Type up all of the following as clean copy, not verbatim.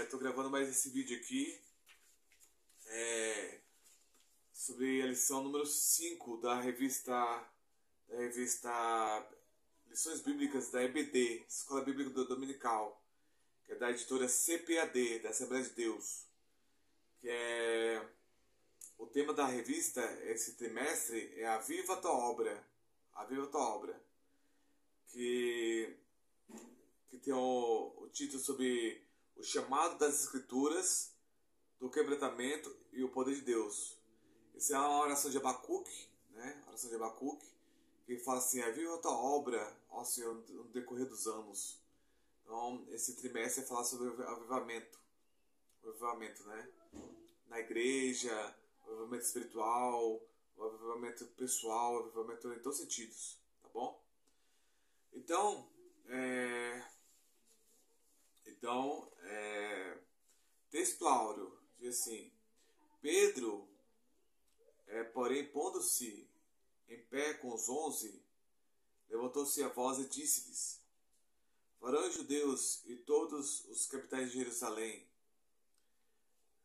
Estou gravando mais esse vídeo aqui sobre a lição número 5 da revista Lições Bíblicas da EBD, Escola Bíblica Dominical, que é da editora CPAD, da Assembleia de Deus, que é o tema da revista esse trimestre é Aviva a Tua Obra, Aviva a Tua Obra, que tem o título sobre o chamado das Escrituras, do quebrantamento e o poder de Deus. Essa é uma oração de Abacuque, né? Oração de Abacuque, que fala assim: aviva a tua obra, ó Senhor, no decorrer dos anos. Então, esse trimestre é falar sobre o avivamento, né? Na igreja, o avivamento espiritual, o avivamento pessoal, o avivamento em todos os sentidos, tá bom? Então, texto áureo diz assim: Pedro, porém, pondo-se em pé com os 11, levantou-se a voz e disse-lhes: varões judeus e todos os capitães de Jerusalém,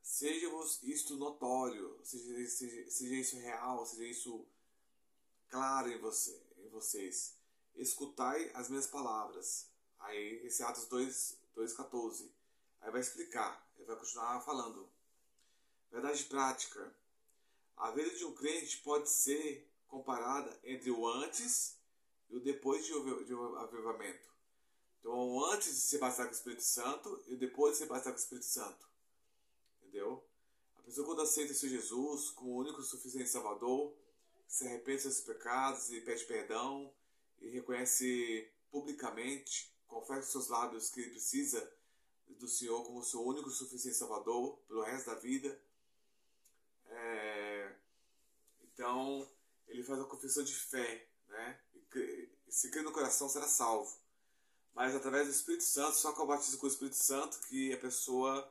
seja-vos isto notório, seja isso real, seja isso claro em vocês. Escutai as minhas palavras. Aí, esse Atos 2:14. Aí vai explicar, ele vai continuar falando. Verdade prática. A vida de um crente pode ser comparada entre o antes e o depois de um avivamento. Então, o antes de se batizar com o Espírito Santo e o depois de se batizar com o Espírito Santo. Entendeu? A pessoa, quando aceita o Senhor Jesus como o único e suficiente Salvador, se arrepende dos seus pecados e pede perdão e reconhece publicamente, confessa os seus lábios que ele precisa do Senhor como seu único e suficiente Salvador pelo resto da vida. Então, ele faz uma confissão de fé, né? E se crer no coração, será salvo. Mas através do Espírito Santo, só com o batismo com o Espírito Santo, que a pessoa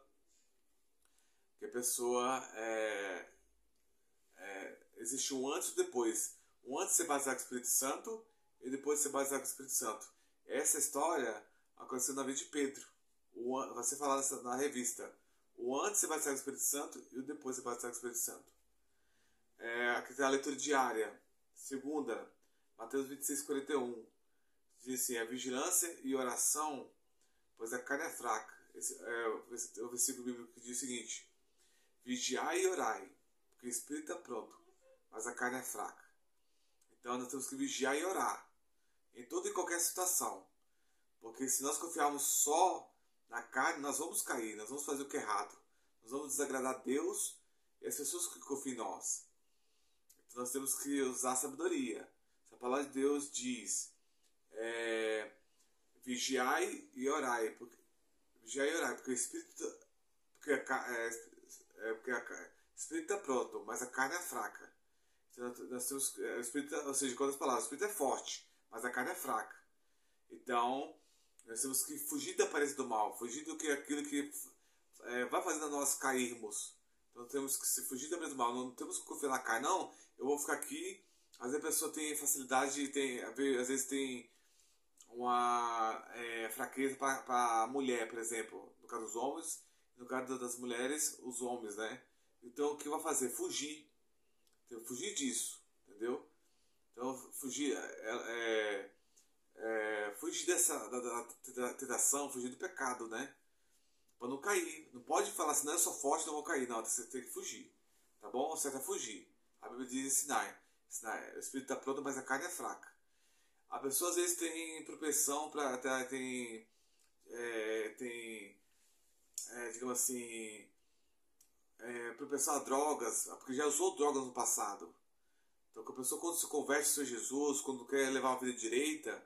existe um antes e depois. Um antes de ser batizado com o Espírito Santo e depois de ser batizado com o Espírito Santo. Essa história aconteceu na vida de Pedro. Vai ser falado na revista. O antes de ser batizado com o Espírito Santo e o depois de ser batizado com o Espírito Santo. Aqui tem a leitura diária. Segunda, Mateus 26:41. Diz assim: a vigilância e oração, pois a carne é fraca. Esse é o versículo bíblico que diz o seguinte: vigiai e orai, porque o espírito está pronto, mas a carne é fraca. Então nós temos que vigiar e orar em toda e qualquer situação, porque se nós confiarmos só na carne, nós vamos cair, nós vamos fazer o que é errado, nós vamos desagradar a Deus e as pessoas que confiam em nós. Então nós temos que usar a sabedoria. Se a palavra de Deus diz vigiai e orai, porque o espírito, porque o espírito está pronto, mas a carne é fraca. Então, nós temos o espírito, ou seja, com outras palavras, o espírito é forte, mas a carne é fraca. Então, nós temos que fugir da aparência do mal, fugir aquilo que vai fazendo nós cairmos. Então, temos que se fugir da aparência do mal. Não temos que confiar na carne, não. Eu vou ficar aqui. Às vezes a pessoa tem facilidade, às vezes tem uma fraqueza para a mulher, por exemplo. No caso dos homens, no caso das mulheres, os homens, né? Então, o que vai fazer? Fugir. Então, fugir disso, entendeu? Então, fugir fugir da tentação, fugir do pecado, né? Para não cair. Não pode falar assim: não, eu sou forte, não vou cair. Não, você tem que fugir. Tá bom? Você vai fugir. A Bíblia diz ensinar. O espírito está pronto, mas a carne é fraca. A pessoa às vezes tem propensão para digamos assim, propensão a drogas, porque já usou drogas no passado. Então, a pessoa, quando se converte ao Senhor Jesus, quando quer levar uma vida direita,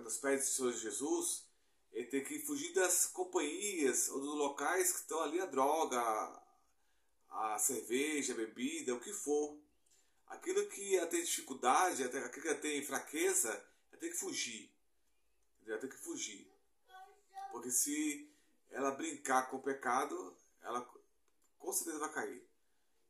nos pés do Senhor Jesus, ele tem que fugir das companhias ou dos locais que estão ali a droga, a cerveja, a bebida, o que for. Aquilo que ela tem dificuldade, aquilo que ela tem fraqueza, ela tem que fugir. Ela tem que fugir. Porque se ela brincar com o pecado, ela com certeza vai cair.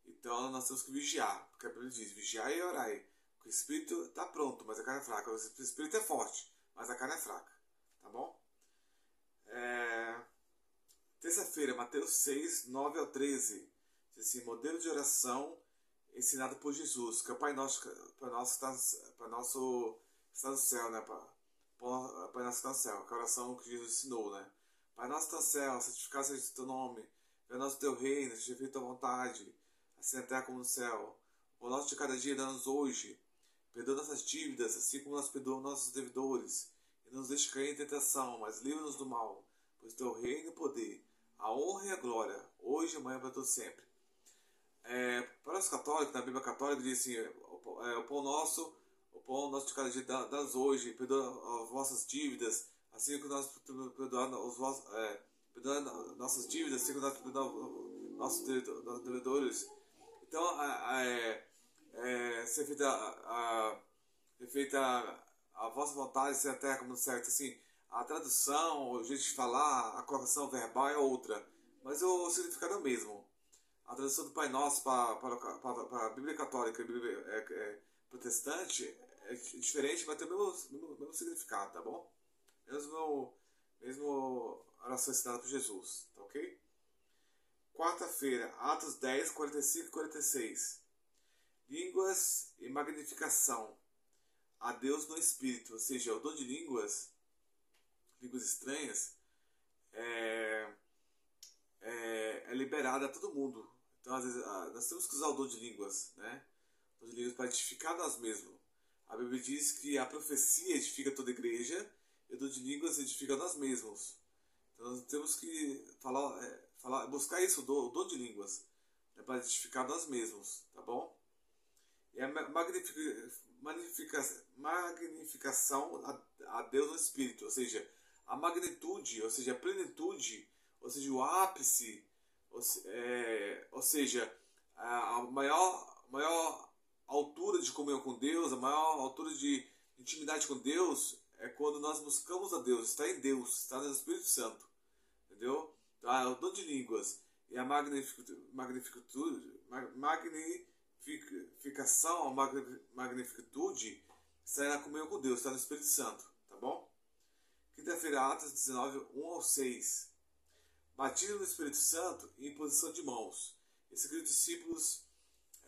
Então nós temos que vigiar. Porque a Bíblia diz: vigiar e orar. Porque o espírito está pronto, mas a carne é fraca. O espírito é forte, mas a carne é fraca. Tá bom? Terça-feira, Mateus 6, 9 ao 13. Diz assim, modelo de oração ensinado por Jesus, que é o Pai Nosso que está no céu, né? Pai Nosso que está no céu, que é a oração que Jesus ensinou, né? Pai Nosso que está no céu, santificado seja o teu nome, venha o nosso teu reino, seja feita a tua vontade, assim na terra como no céu. O nosso de cada dia dá-nos hoje, perdoa nossas dívidas, assim como nós perdoamos nossos devedores, e não nos deixe cair em tentação, mas livra-nos do mal, pois teu reino e o poder, a honra e a glória, hoje e amanhã para todos sempre. Para os católicos, na Bíblia Católica, diz assim, o pão nosso de cada dia dá-nos hoje, perdoa as vossas dívidas, assim que nós perdoamos nossas dívidas, assim que nós perdoamos nossos devedores. Então, ser feita a vossa vontade, ser a terra como no céu. Assim, a tradução, o jeito de falar, a correção verbal é outra, mas o significado é o mesmo. A tradução do Pai Nosso para a Bíblia Católica e a Bíblia protestante é diferente, mas tem o mesmo significado, tá bom? Mesmo oração ensinada por Jesus, tá ok? Quarta-feira, Atos 10, 45 e 46. Línguas e magnificação. A Deus no Espírito, ou seja, o dom de línguas estranhas, é liberado a todo mundo. Então, às vezes, nós temos que usar o dom de línguas, né? O dom de línguas para edificar nós mesmos. A Bíblia diz que a profecia edifica toda a igreja e o dom de línguas edifica nós mesmos. Então, nós temos que buscar isso, o dom de línguas, né, para edificar nós mesmos, tá bom? E a magnificação a Deus no Espírito, ou seja, a magnitude, ou seja, a plenitude, ou seja, o ápice, ou seja, a maior altura de comunhão com Deus, a maior altura de intimidade com Deus é quando nós buscamos a Deus, está em Deus, está no Espírito Santo, entendeu? Então, o dom de línguas e a magnificitude está na comunhão com Deus, está no Espírito Santo, tá bom? Quinta-feira, Atos 19, 1 ao 6. Batismo no Espírito Santo e imposição de mãos. Esses aqui os discípulos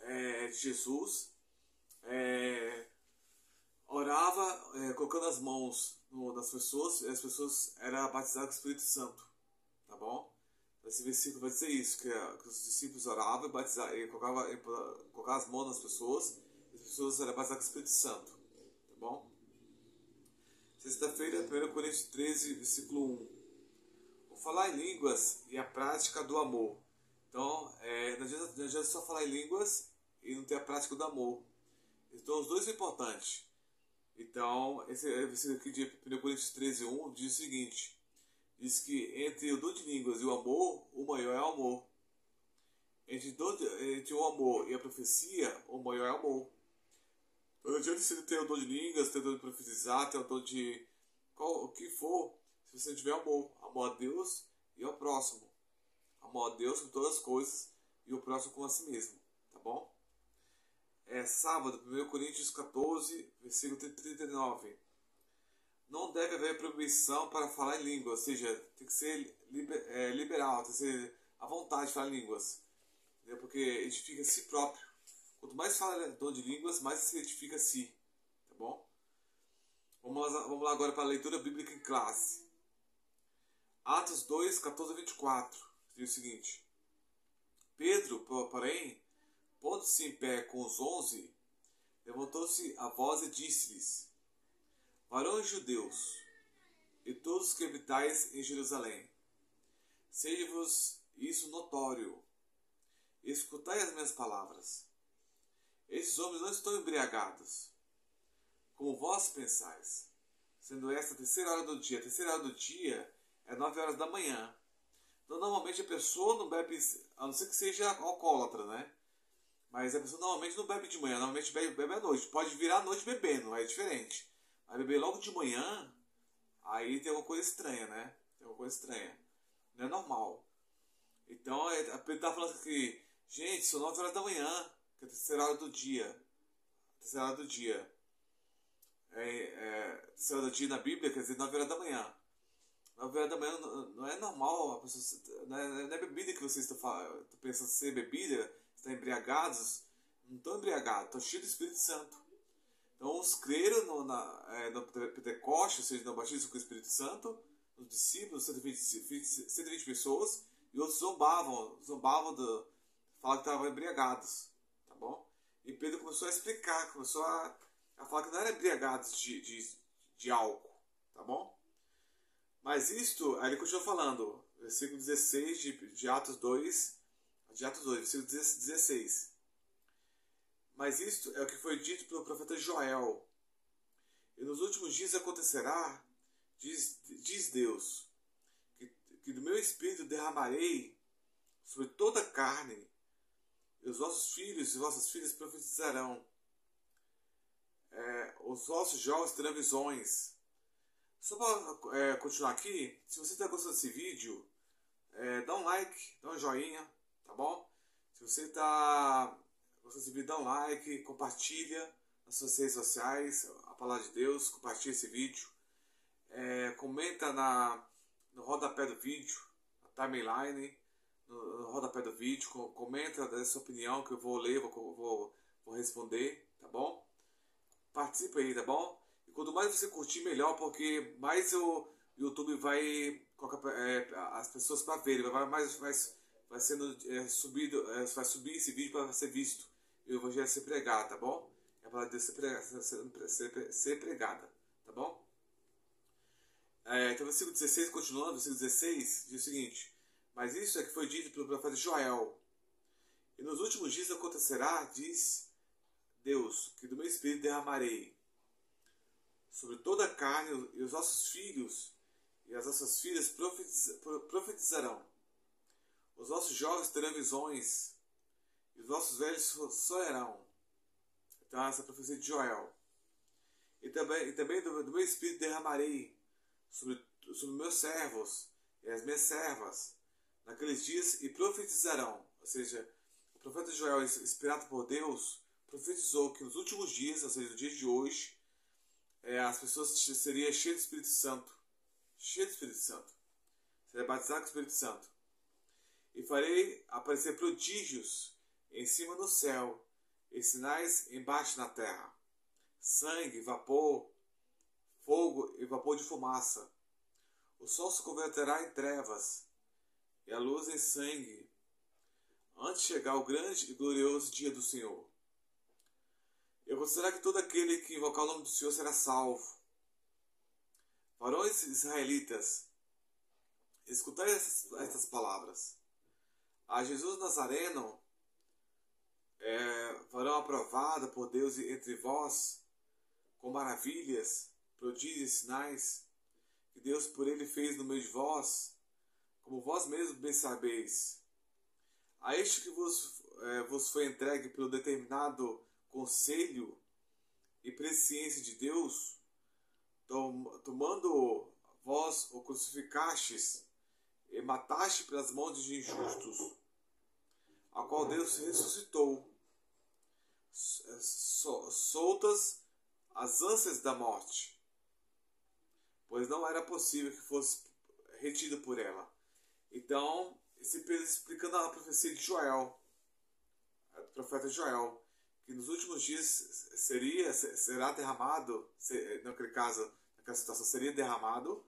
de Jesus orava colocando as mãos nas pessoas e as pessoas eram batizadas com o Espírito Santo, tá bom? Esse versículo vai dizer isso, que os discípulos oravam e colocavam as mãos nas pessoas e as pessoas eram batizadas com o Espírito Santo, tá bom? Sexta-feira, 1 Coríntios 13, versículo 1. O falar em línguas e a prática do amor. Então, não adianta só falar em línguas e não ter a prática do amor. Então, os dois são importantes. Então, esse versículo aqui de 1 Coríntios 13, 1 diz o seguinte. Diz que entre o dom de línguas e o amor, o maior é o amor. Entre o amor e a profecia, o maior é o amor. Então, não adianta você ter o dom de línguas, ter o dom de profetizar, ter o dom de o que for, se você não tiver amor. Amor a Deus e ao próximo. Amor a Deus com todas as coisas e o próximo com a si mesmo. Tá bom? Sábado, 1 Coríntios 14, versículo 39. Não deve haver proibição para falar em língua, ou seja, tem que ser liberal, tem que ser à vontade de falar em línguas, entendeu? Porque edifica a si próprio. Quanto mais fala dom de línguas, mais se edifica a si, tá bom? Vamos lá agora para a leitura bíblica em classe. Atos 2, 14 a 24, diz o seguinte. Pedro, porém, pondo-se em pé com os 11, levantou-se a voz e disse-lhes: varões judeus, e todos que habitais em Jerusalém, seja-vos isso notório. Escutai as minhas palavras. Esses homens não estão embriagados, como vós pensais, sendo esta a terceira hora do dia. A terceira hora do dia é 9 horas da manhã. Então, normalmente a pessoa não bebe, a não ser que seja alcoólatra, né? Mas a pessoa normalmente não bebe de manhã, normalmente bebe à noite. Pode virar à noite bebendo, é diferente. Mas beber logo de manhã, aí tem alguma coisa estranha, né? Tem alguma coisa estranha. Não é normal. Então, a Pedro está falando que, gente, são 9 horas da manhã, que é a terceira hora do dia. A terceira hora do dia. Terceira hora do dia na Bíblia quer dizer 9 horas da manhã. 9 horas da manhã não é normal, a pessoa, não é bebida que vocês estão pensando ser bebida, estão embriagados. Não estão embriagados, estão cheios do Espírito Santo. Então, uns creram no Pentecostes, ou seja, no batismo com o Espírito Santo, os discípulos, 120 pessoas, e outros zombavam falavam que estavam embriagados, tá bom? E Pedro começou a explicar, começou a falar que não eram embriagados de álcool, tá bom? Mas isto, aí ele continua falando, versículo 16 de Atos 2, versículo 16. Mas isto é o que foi dito pelo profeta Joel. E nos últimos dias acontecerá, diz Deus, que do meu espírito derramarei sobre toda a carne, e os vossos filhos e vossas filhas profetizarão. Os vossos jovens terão visões. Só para continuar aqui, se você está gostando desse vídeo, dá um like, dá um joinha, tá bom? Se você está gostando desse vídeo, dá um like, compartilha nas suas redes sociais a palavra de Deus, compartilha esse vídeo. Comenta no rodapé do vídeo, na timeline, no rodapé do vídeo, comenta da sua opinião que eu vou ler, vou responder, tá bom? Participa aí, tá bom? E quanto mais você curtir, melhor, porque mais o YouTube vai colocar as pessoas para verem, vai sendo subido, vai subir esse vídeo para ser visto e o evangelho ser pregado, tá bom? É para Deus ser pregada, tá bom? Então, versículo 16, continuando, versículo 16, diz o seguinte: mas isso é que foi dito pelo profeta Joel. E nos últimos dias acontecerá, diz Deus, que do meu espírito derramarei sobre toda a carne, e os vossos filhos e as vossas filhas profetizarão. Os vossos jovens terão visões, e os vossos velhos sonharão. Então, essa é a profecia de Joel. E também do meu espírito derramarei sobre meus servos e as minhas servas naqueles dias, e profetizarão. Ou seja, o profeta Joel, inspirado por Deus, profetizou que nos últimos dias, ou seja, no dia de hoje, as pessoas seriam cheias do Espírito Santo. Cheias do Espírito Santo. Seria batizado com o Espírito Santo. E farei aparecer prodígios em cima no céu, e sinais embaixo na terra: sangue, vapor, fogo e vapor de fumaça. O sol se converterá em trevas, e a luz em sangue, antes de chegar o grande e glorioso dia do Senhor. E acontecerá que todo aquele que invocar o nome do Senhor será salvo. Varões israelitas, escutai estas palavras. A Jesus Nazareno, varão aprovado por Deus entre vós, com maravilhas, prodígios e sinais, que Deus por ele fez no meio de vós, como vós mesmos bem sabeis. A este que vos foi entregue pelo determinado conselho e presciência de Deus, tomando vós o crucificastes e mataste pelas mãos de injustos, a qual Deus ressuscitou, soltas as ânsias da morte, pois não era possível que fosse retido por ela. Então, esse Pedro explicando a profecia de Joel, do profeta Joel, que nos últimos dias será derramado, naquele caso, naquela situação, seria derramado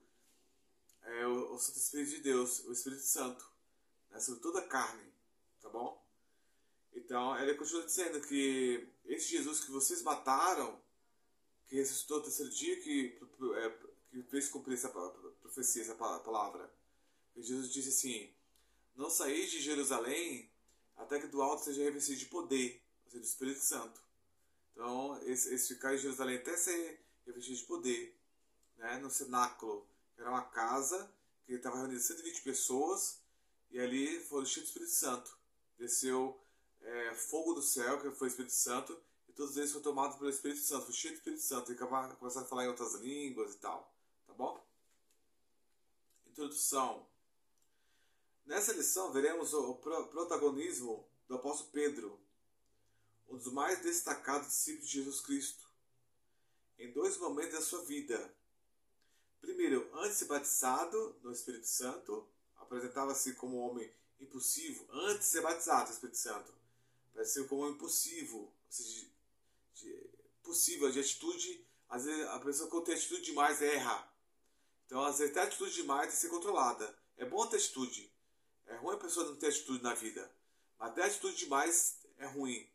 o Santo Espírito de Deus, o Espírito Santo, né, sobre toda a carne, tá bom? Então, ele continua dizendo que esse Jesus que vocês mataram, que ressuscitou no terceiro dia, que fez cumprir essa profecia, essa palavra. E Jesus disse assim: não saís de Jerusalém até que do alto seja revestido de poder, ou seja, do Espírito Santo. Então, eles ficaram em Jerusalém até ser revestido de poder, né, no cenáculo. Era uma casa que estava reunida 120 pessoas, e ali foram cheios do Espírito Santo. Desceu fogo do céu, que foi o Espírito Santo, e todos eles foram tomados pelo Espírito Santo, foi cheio do Espírito Santo, e começaram a falar em outras línguas e tal, tá bom? Introdução. Nessa lição veremos o protagonismo do apóstolo Pedro, um dos mais destacados discípulos de Jesus Cristo, em dois momentos da sua vida. Primeiro, antes de ser batizado no Espírito Santo, apresentava-se como um homem impulsivo. Antes de ser batizado no Espírito Santo, parecia como um impulsivo, ou seja, possível de atitude. Às vezes a pessoa quando tem atitude demais erra. Então, às vezes, ter atitude demais tem que ser controlada. É bom ter atitude. É ruim a pessoa não ter atitude na vida. Mas ter atitude demais é ruim.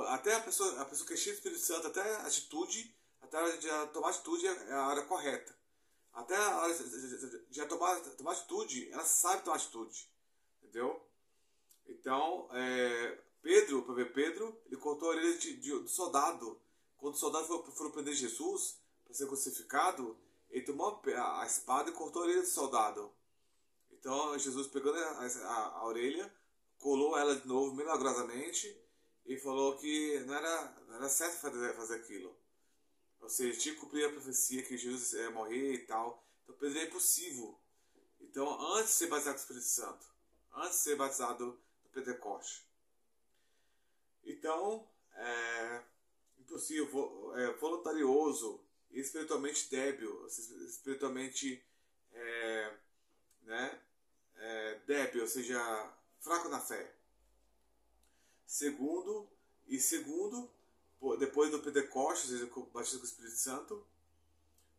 Até a pessoa que é cheia do Espírito Santo, até a atitude, até a hora de tomar atitude é a hora correta. Até a hora de tomar atitude, ela sabe tomar atitude. Entendeu? Então, Pedro, para ver Pedro, ele cortou a orelha do soldado. Quando os soldados foram prender Jesus para ser crucificado, ele tomou a espada e cortou a orelha do soldado. Então Jesus pegou a orelha, colou ela de novo milagrosamente e falou que não era certo fazer aquilo. Ou seja, tinha que cumprir a profecia que Jesus ia morrer e tal. Então Pedro é impossível. Então, antes de ser batizado com o Espírito Santo, antes de ser batizado no Pentecoste. Então, impossível, voluntarioso e espiritualmente débil, espiritualmente débil, ou seja, fraco na fé. Segundo, depois do Pentecostes, ou seja, batismo com o Espírito Santo,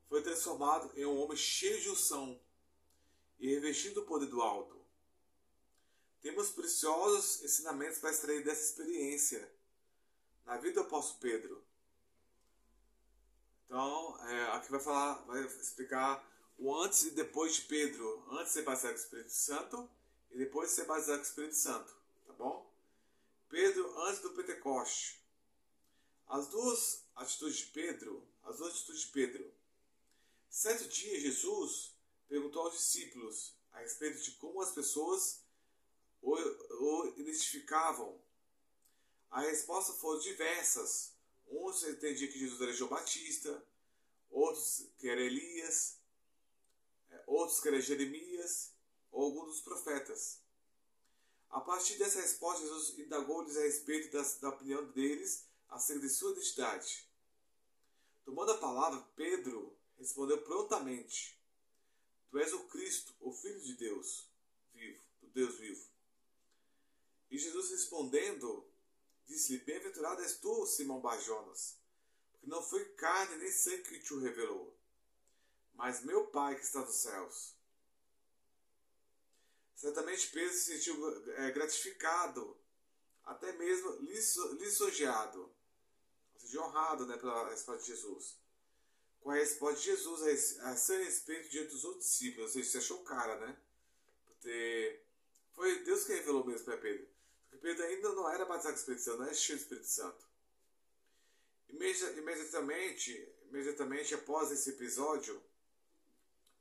foi transformado em um homem cheio de unção e revestido do poder do alto. Temos preciosos ensinamentos para extrair dessa experiência na vida do apóstolo Pedro. Então, aqui vai explicar o antes e depois de Pedro, antes de ser batizado com o Espírito Santo e depois de ser batizado com o Espírito Santo, tá bom? Pedro antes do Pentecoste. As duas atitudes de Pedro. Certo dia, Jesus perguntou aos discípulos a respeito de como as pessoas o identificavam. A resposta foram diversas. Uns entendiam que Jesus era João Batista, outros que era Elias, outros que era Jeremias, ou algum dos profetas. A partir dessa resposta, Jesus indagou-lhes a respeito da opinião deles acerca de sua identidade. Tomando a palavra, Pedro respondeu prontamente: Tu és o Cristo, o Filho de Deus vivo, do Deus vivo. E Jesus respondendo, disse-lhe: Bem-aventurado és tu, Simão Bar-Jonas, porque não foi carne nem sangue que te o revelou, mas meu Pai que está nos céus. Certamente Pedro se sentiu gratificado, até mesmo lisonjeado, ou seja, honrado, pela resposta de Jesus. Com a resposta de Jesus a seu respeito diante dos outros discípulos, ou seja, se achou o cara, Porque foi Deus que revelou mesmo para Pedro. Porque Pedro ainda não era batizado com o Espírito Santo, não era cheio do Espírito Santo. Imediatamente após esse episódio,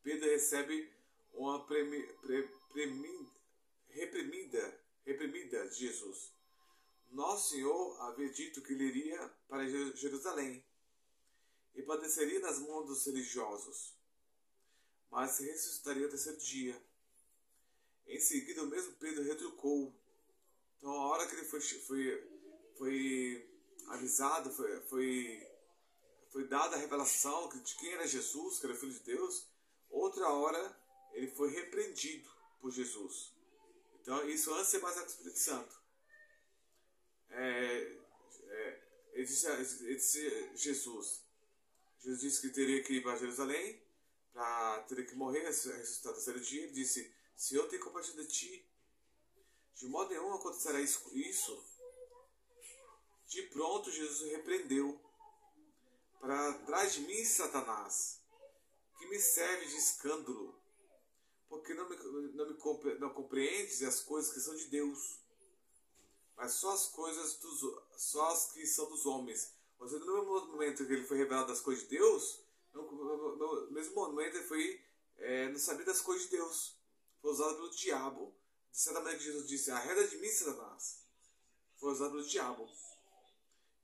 Pedro recebe uma reprimida de Jesus. Nosso Senhor havia dito que ele iria para Jerusalém e padeceria nas mãos dos religiosos, mas se ressuscitaria ao terceiro dia. Em seguida, o mesmo Pedro retrucou. Então, a hora que ele foi avisado, foi dada a revelação de quem era Jesus, que era o Filho de Deus, outra hora ele foi repreendido por Jesus. Então, isso antes de ser batizado com o Espírito Santo. Ele disse Jesus disse que teria que ir para Jerusalém, teria que morrer, ressuscitar no terceiro dia. Ele disse: Senhor, tem compaixão de ti. De modo nenhum acontecerá isso. De pronto, Jesus o repreendeu. Para trás de mim, Satanás, que me serve de escândalo, porque não compreendes as coisas que são de Deus, mas só as que são dos homens. Ou seja, no mesmo momento que ele foi revelado das coisas de Deus, no mesmo momento ele não sabia das coisas de Deus. Foi usado pelo diabo. De certa maneira que Jesus disse: arreda de mim, Satanás. Foi usado pelo diabo.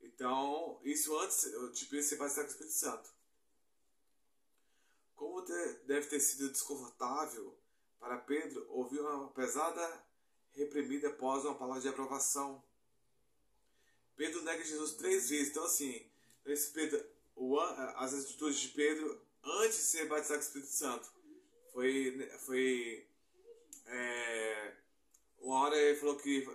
Então, isso antes de ser batizado com o Espírito Santo. Como deve ter sido desconfortável para Pedro ouvir uma pesada reprimida após uma palavra de aprovação. Pedro nega Jesus 3 vezes. Então, assim, as atitudes de Pedro antes de ser batizado com o Espírito Santo. Foi uma hora ele falou que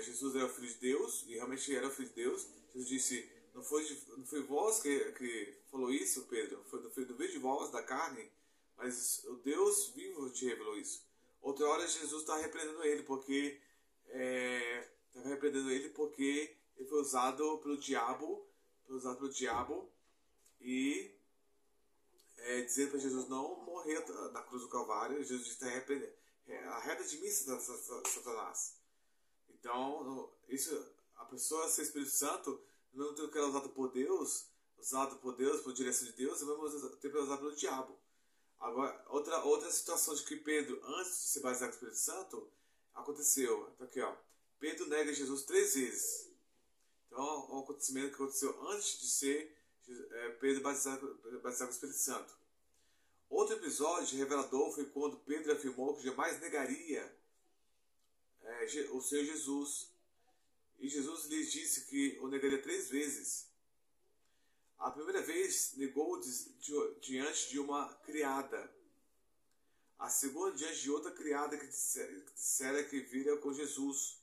Jesus era o Filho de Deus, e realmente era o Filho de Deus. Jesus disse, não foi vós que falou isso, Pedro, não veio de vós, da carne, mas o Deus vivo te revelou isso. Outra hora Jesus estava repreendendo ele, porque ele foi usado pelo diabo, e dizendo para Jesus não morrer na cruz do Calvário. Jesus disse, arreda de mim, Satanás. Então, a pessoa ser Espírito Santo, no mesmo tempo que ela é usada por Deus, por direção de Deus, ao mesmo tempo é usada pelo diabo. Agora, outra situação de que Pedro, antes de ser batizado com o Espírito Santo, aconteceu. Então aqui, ó, Pedro nega Jesus 3 vezes. Então, um acontecimento que aconteceu antes de ser Pedro batizado com o Espírito Santo. Outro episódio revelador foi quando Pedro afirmou que jamais negaria o Senhor Jesus. E Jesus lhes disse que o negaria 3 vezes. A primeira vez negou diante de uma criada. A segunda diante de outra criada que dissera que vira com Jesus.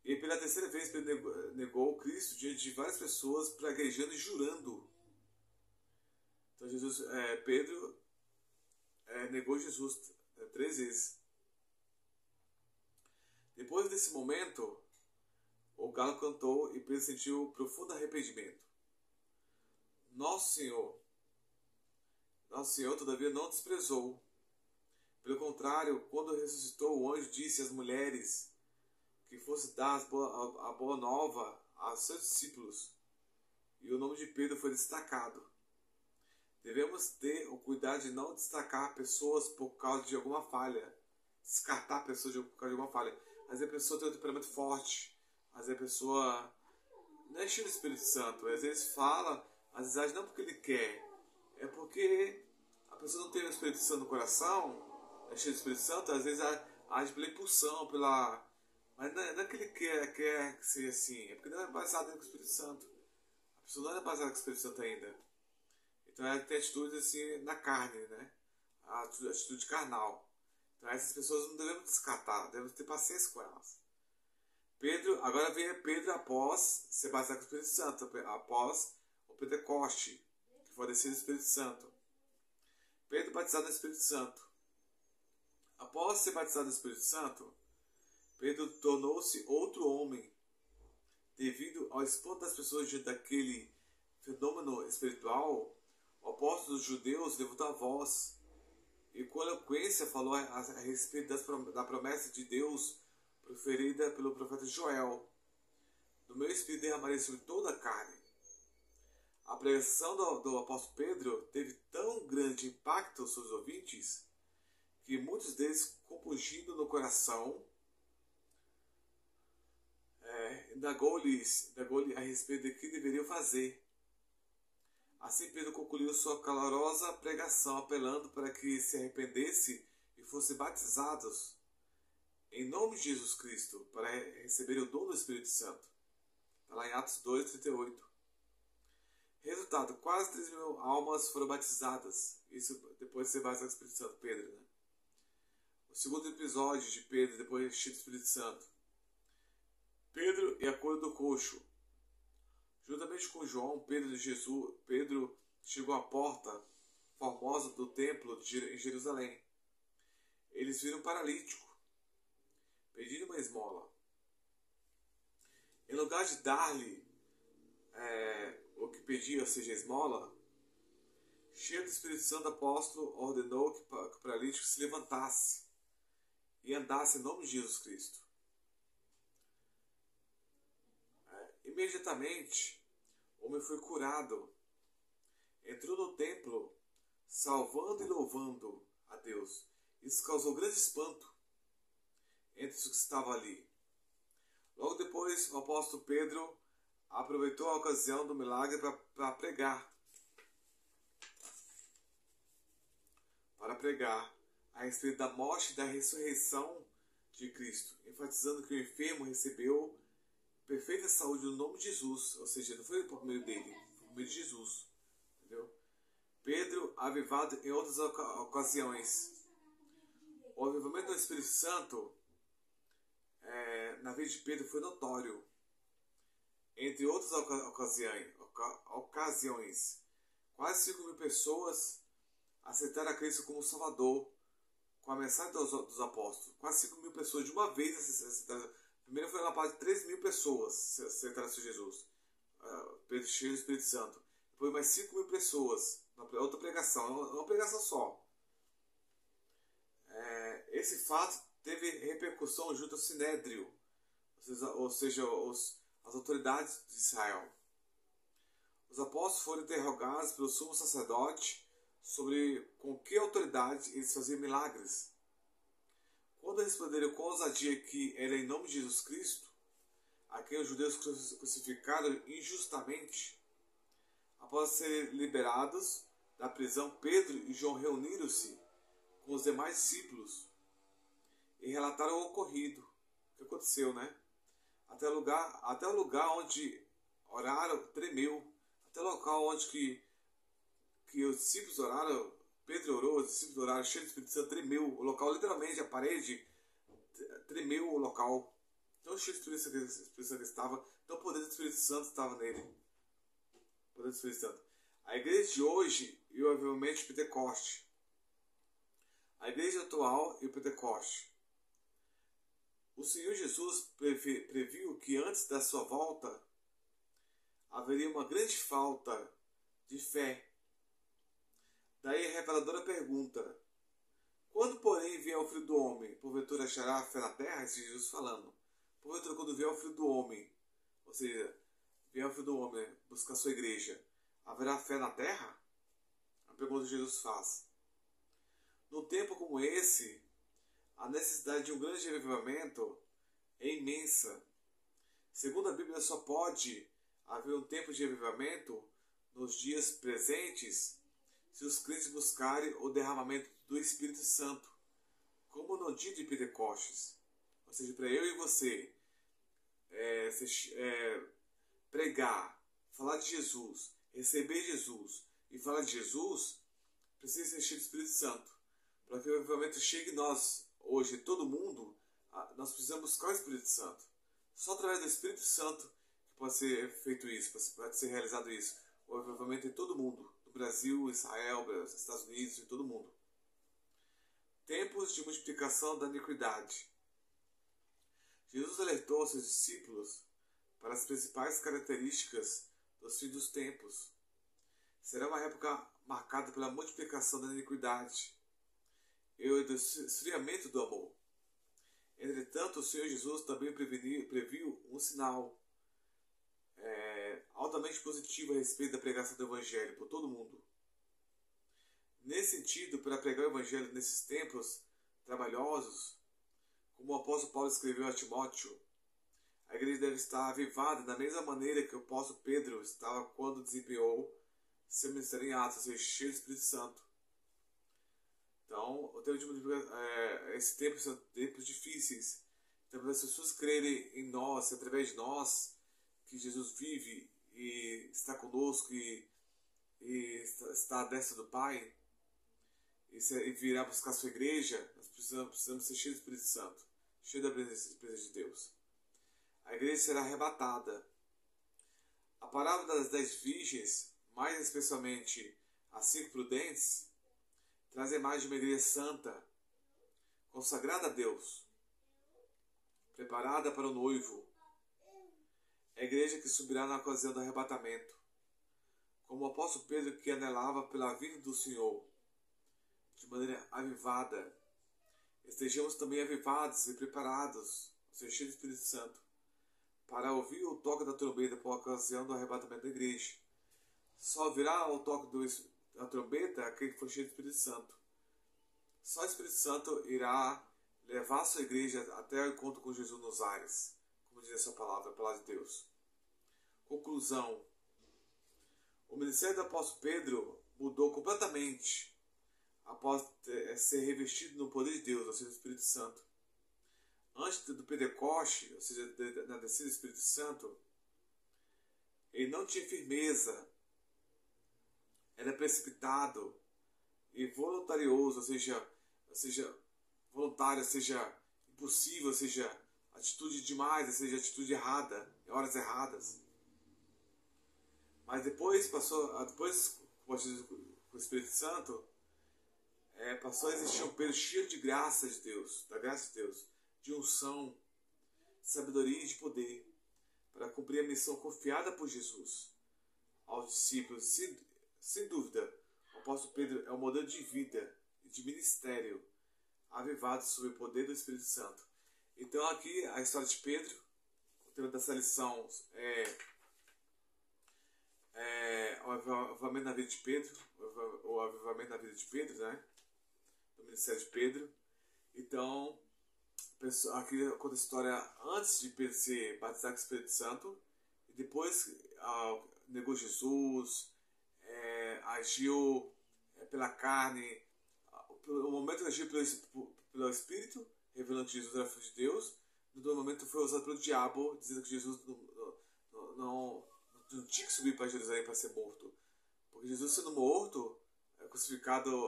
E pela terceira vez Pedro negou Cristo diante de várias pessoas, praguejando e jurando. Então Pedro negou Jesus 3 vezes. Depois desse momento, o galo cantou e Pedro sentiu profundo arrependimento. Nosso Senhor, todavia, não desprezou. Pelo contrário, quando ressuscitou, o anjo disse às mulheres que fosse dar a boa nova aos seus discípulos. E o nome de Pedro foi destacado. Devemos ter o cuidado de não destacar pessoas por causa de alguma falha. Descartar pessoas por causa de alguma falha. Às vezes a pessoa tem um temperamento forte. Às vezes a pessoa não é cheia do Espírito Santo. Às vezes fala, às vezes age não porque ele quer. É porque a pessoa não tem o Espírito Santo no coração. É cheia do Espírito Santo. Às vezes age pela impulsão, mas não é que ele quer ser assim. É porque não é baseado no Espírito Santo. A pessoa não é baseada no Espírito Santo ainda. Então ela tem atitudes assim na carne, né? A atitude carnal. Então essas pessoas não devemos descartar, devemos ter paciência com elas. Agora vem Pedro após ser batizado com o Espírito Santo, após o Pentecoste, que foi descido do Espírito Santo. Pedro batizado no Espírito Santo. Após ser batizado no Espírito Santo, Pedro tornou-se outro homem, devido ao espanto das pessoas diante daquele fenômeno espiritual. O apóstolo dos judeus levantou a voz e com eloquência falou a respeito da promessa de Deus proferida pelo profeta Joel. Do meu espírito derramarei sobre toda a carne. A pregação do apóstolo Pedro teve tão grande impacto sobre os ouvintes que muitos deles, compungindo no coração, indagou-lhe a respeito de que deveriam fazer. Assim Pedro concluiu sua calorosa pregação, apelando para que se arrependesse e fossem batizados em nome de Jesus Cristo, para receber o dom do Espírito Santo. Está lá em Atos 2:38. Resultado, quase 3.000 almas foram batizadas. Isso depois de ser batizado com o Espírito Santo, Pedro, né? O segundo episódio de Pedro, depois de enchido do Espírito Santo. Pedro e a cura do coxo. Juntamente com João, Pedro chegou à porta formosa do templo em Jerusalém. Eles viram um paralítico, pedindo uma esmola. Em lugar de dar-lhe o que pedia, ou seja, a esmola, cheio do Espírito Santo, o apóstolo ordenou que o paralítico se levantasse e andasse em nome de Jesus Cristo. Imediatamente, o homem foi curado. Entrou no templo, salvando e louvando a Deus. Isso causou grande espanto entre os que estavam ali. Logo depois, o apóstolo Pedro aproveitou a ocasião do milagre para pregar a respeito da morte e da ressurreição de Cristo, enfatizando que o enfermo recebeu perfeita saúde no nome de Jesus, ou seja, não foi por meio dele, foi por meio de Jesus. Pedro avivado em outras ocasiões. O avivamento do Espírito Santo na vida de Pedro foi notório. Entre outras ocasiões, quase 5.000 pessoas aceitaram a Cristo como Salvador com a mensagem dos apóstolos. Quase 5.000 pessoas de uma vez aceitaram. Primeiro foi uma parte de 3.000 pessoas aceitaram Jesus. Pedro cheio do Espírito Santo. Depois mais 5.000 pessoas na outra pregação. Uma pregação só. Esse fato teve repercussão junto ao Sinédrio, ou seja, as autoridades de Israel. Os apóstolos foram interrogados pelo sumo sacerdote sobre com que autoridade eles faziam milagres. Quando responderam com ousadia que era em nome de Jesus Cristo, a quem os judeus crucificaram injustamente, após serem liberados da prisão, Pedro e João reuniram-se com os demais discípulos e relataram o ocorrido, o que aconteceu, né? Até o lugar onde oraram tremeu, até o local onde que os discípulos oraram, Pedro orou, os discípulos oraram, cheio do Espírito Santo, tremeu o local, literalmente a parede tremeu o local, tão cheio do Espírito Santo estava, tão o poder do Espírito Santo estava nele. O poder do Espírito Santo. A igreja de hoje e o avivamento de Pentecoste. A igreja atual e o Pentecoste. O Senhor Jesus previu que antes da sua volta haveria uma grande falta de fé. Daí a reveladora pergunta: quando, porém, vier o Filho do Homem, porventura achará fé na terra? Esse Jesus falando. Porventura, quando vier o Filho do Homem, ou seja, vier o Filho do Homem buscar a sua igreja, haverá fé na terra? A pergunta que Jesus faz. Num tempo como esse, a necessidade de um grande revivamento é imensa. Segundo a Bíblia, só pode haver um tempo de revivamento nos dias presentes se os crentes buscarem o derramamento do Espírito Santo, como no dia de Pentecostes. Ou seja, para eu e você pregar, falar de Jesus, receber Jesus e falar de Jesus, precisa ser cheio do Espírito Santo. Para que o avivamento chegue em nós, hoje, todo mundo, nós precisamos buscar o Espírito Santo. Só através do Espírito Santo que pode ser feito isso, pode ser realizado isso. O avivamento em todo mundo, no Brasil, Israel, Estados Unidos, em todo mundo. Tempos de multiplicação da iniquidade. Jesus alertou seus discípulos para as principais características dos fins dos tempos. Será uma época marcada pela multiplicação da iniquidade e o esfriamento do amor. Entretanto, o Senhor Jesus também previu um sinal altamente positivo a respeito da pregação do Evangelho por todo mundo. Nesse sentido, para pregar o Evangelho nesses tempos trabalhosos, como o apóstolo Paulo escreveu a Timóteo, a igreja deve estar avivada da mesma maneira que o apóstolo Pedro estava quando desempenhou seu ministério em Atos, ou seja, cheio do Espírito Santo. Então, o tempo de esse tempo são tempos difíceis. Então, para as pessoas crerem em nós, através de nós, que Jesus vive e está conosco e está à destra do Pai, e virá buscar a sua igreja, nós precisamos ser cheios do Espírito Santo, cheios da presença de Deus. A igreja será arrebatada. A parábola das 10 virgens, mais especialmente as 5 prudentes, traz a imagem de uma igreja santa, consagrada a Deus, preparada para o noivo. É a igreja que subirá na ocasião do arrebatamento, como o apóstolo Pedro que anelava pela vinda do Senhor, de maneira avivada. Estejamos também avivados e preparados, cheios do Espírito Santo, para ouvir o toque da trombeta por ocasião do arrebatamento da igreja. Só virá o toque da trombeta aquele que for cheio do Espírito Santo. Só o Espírito Santo irá levar a sua igreja até o encontro com Jesus nos ares, como diz a sua palavra, a palavra de Deus. Conclusão. O ministério do apóstolo Pedro mudou completamente após ser revestido no poder de Deus, ou seja, do Espírito Santo. Antes do Pentecoste, ou seja, na descida do Espírito Santo, ele não tinha firmeza era precipitado e voluntarioso, ou seja, voluntário, ou seja, impossível, ou seja, atitude demais, ou seja, atitude errada, em horas erradas. Mas depois depois com o Espírito Santo, passou a existir um Pedro cheio de graça de Deus, da graça de Deus, de unção, de sabedoria e de poder, para cumprir a missão confiada por Jesus aos discípulos. Sem dúvida, o apóstolo Pedro é um modelo de vida e de ministério avivado sob o poder do Espírito Santo. Então aqui a história de Pedro, o tema dessa lição o avivamento na vida de Pedro, o avivamento na vida de Pedro, né? Do ministério de Pedro. Então, aqui conta a história antes de Pedro ser batizado com o Espírito Santo, e depois negou Jesus, agiu pela carne, o momento que agiu pelo Espírito, revelando que Jesus era filho de Deus, no momento foi usado pelo diabo, dizendo que Jesus não tinha que subir para Jerusalém para ser morto. Porque Jesus sendo morto, crucificado,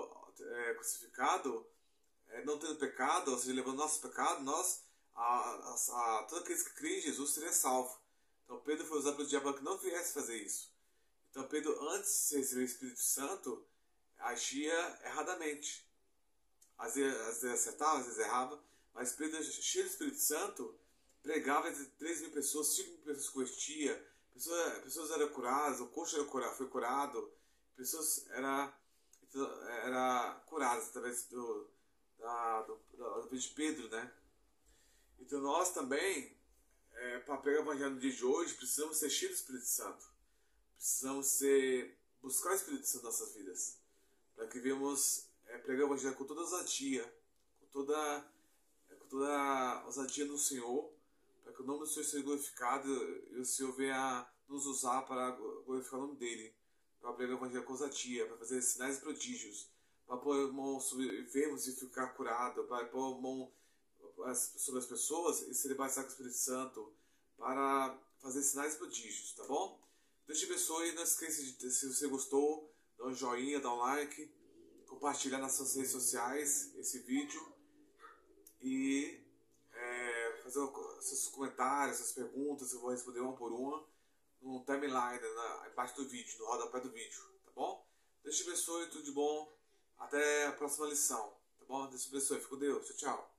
não tendo pecado, ou seja, levando nosso pecado, todos aqueles que creem em Jesus seriam salvos. Então Pedro foi usado pelo diabo para que não viesse fazer isso. Então Pedro, antes de receber o Espírito Santo, agia erradamente. Às vezes acertava, às vezes errava, mas Pedro, cheio do Espírito Santo, pregava entre 3.000 pessoas, 5.000 pessoas convertia, pessoas eram curadas, o coxo foi curado, pessoas eram curadas através da vida de Pedro, né? Então nós também, para pregar o Evangelho no dia de hoje, precisamos ser cheios do Espírito Santo. Precisamos buscar o Espírito Santo nas nossas vidas, para que venhamos pregar o Evangelho com toda ousadia, com toda ousadia no Senhor, para que o nome do Senhor seja glorificado e o Senhor venha nos usar para glorificar o nome dEle, para pregar o Evangelho com ousadia, para fazer sinais e prodígios, para pôr a mão sobre enfermos e ficar curado, para pôr a mão sobre as pessoas e ser batizado com o Espírito Santo, para fazer sinais e prodígios, tá bom? Deus te abençoe, não esqueça se você gostou, dá um joinha, dá um like, compartilhar nas suas redes sociais esse vídeo e fazer seus comentários, suas perguntas, eu vou responder uma por uma no timeline, embaixo do vídeo, no rodapé do vídeo, tá bom? Deus te abençoe, tudo de bom, até a próxima lição, tá bom? Deus te abençoe, fica com Deus, tchau, tchau.